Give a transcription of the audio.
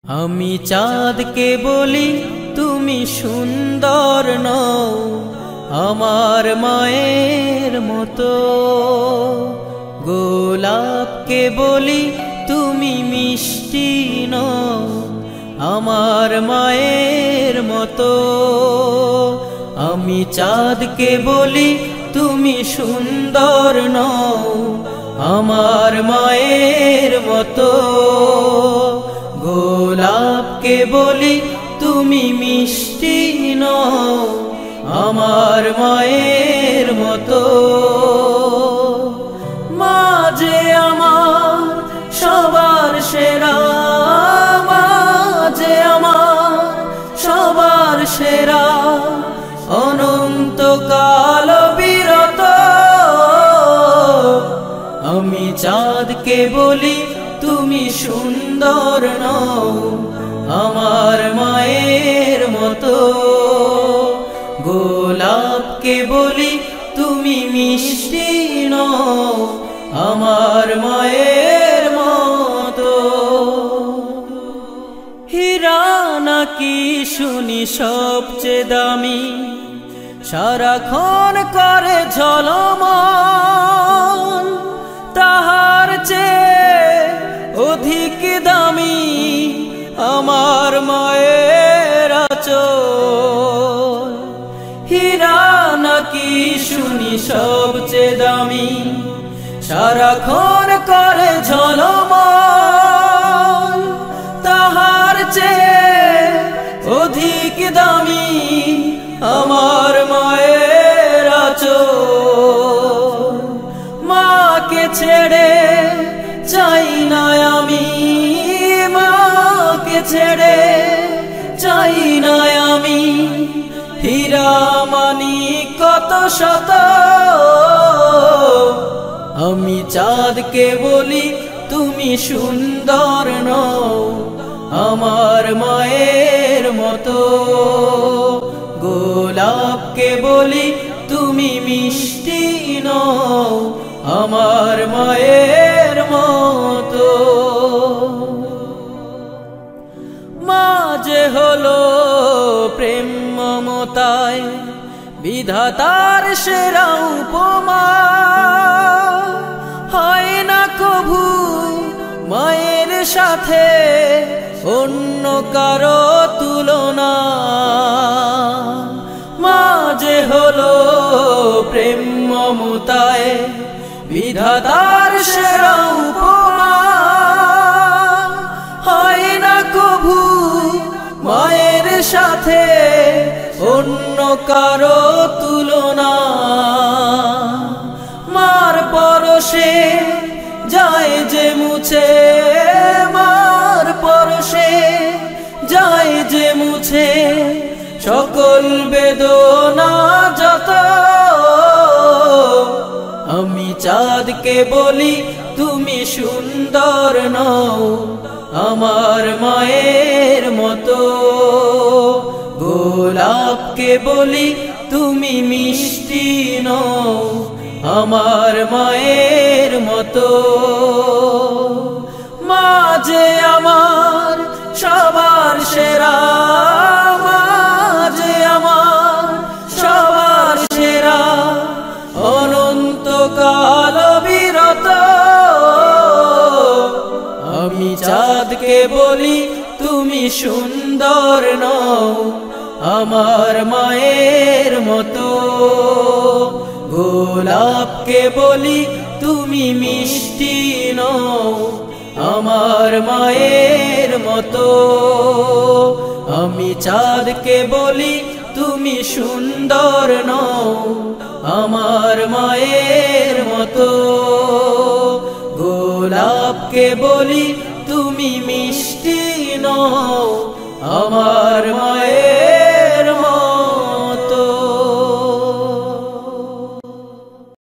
আমি চাঁদকে বলি তুমি সুন্দর নও আমার মায়ের মতো, গোলাপকে বলি তুমি মিষ্টি নও আমার মায়ের মতো। আমি চাঁদকে বলি তুমি সুন্দর নও আমার মায়ের মতো, গোলাপকে বলি তুমি মিষ্টি নও আমার মায়ের মতো। মা যে আমার সবার সেরা, মা যে আমার সবার সেরা, অনন্তকাল বিরত। আমি চাঁদকে বলি তুমি সুন্দর নও আমার মায়ের মতো, গোলাপকে বলি তুমি মিষ্টি নও আমার মায়ের মতো। হীরা নাকি শুনি সবচেয়ে দামি, সারাক্ষণ করে ঝলমল, তাহার চেয়ে অধিক দামি আমার মায়ের আঁচল। হীরা নাকি শুনি সবচেয়ে দামি, সারাক্ষণ করে ঝলমল, তাহার চেয়ে অধিক দামি আমার মায়ের আঁচল। মাকে ছেড়ে চাই না আমি, মাকে ছেড়ে চাই না আমি, হীরা মানি কত শত। আমি চাঁদকে বলি তুমি সুন্দর নও আমার মায়ের মতো, গোলাপকে বলি তুমি মিষ্টি নও আমার মায়ের মতো। মা যে হলো প্রেম মমতায় বিধাতার সেরা উপমা, হয় না কভু মায়ের সাথে অন্য কারো তুলনা। মা যে হলো প্রেম মমতায় বিধাতার সেরা উপমা, হয় না কভু মায়ের সাথে অন্য কারো তুলনা। মার পরশে যায় যে মুছে, মার পরশে যায় যে মুছে সকল বেদনা যত। আমি চাঁদকে বলি তুমি সুন্দর নও আমার মায়ের মতো, গোলাপকে বলি তুমি মিষ্টি নও আমার মায়ের মতো। মা যে আমার সবার সেরা, মা যে আমার সবার সেরা, অনন্তকাল বিরত। আমি চাঁদকে বলি তুমি সুন্দর নও আমার মায়ের মতো, গোলাপকে বলি তুমি মিষ্টি নও আমার মায়ের মতো। আমি চাঁদকে বলি তুমি সুন্দর নও আমার মায়ের মতো, গোলাপকে বলি তুমি মিষ্টি নও আমার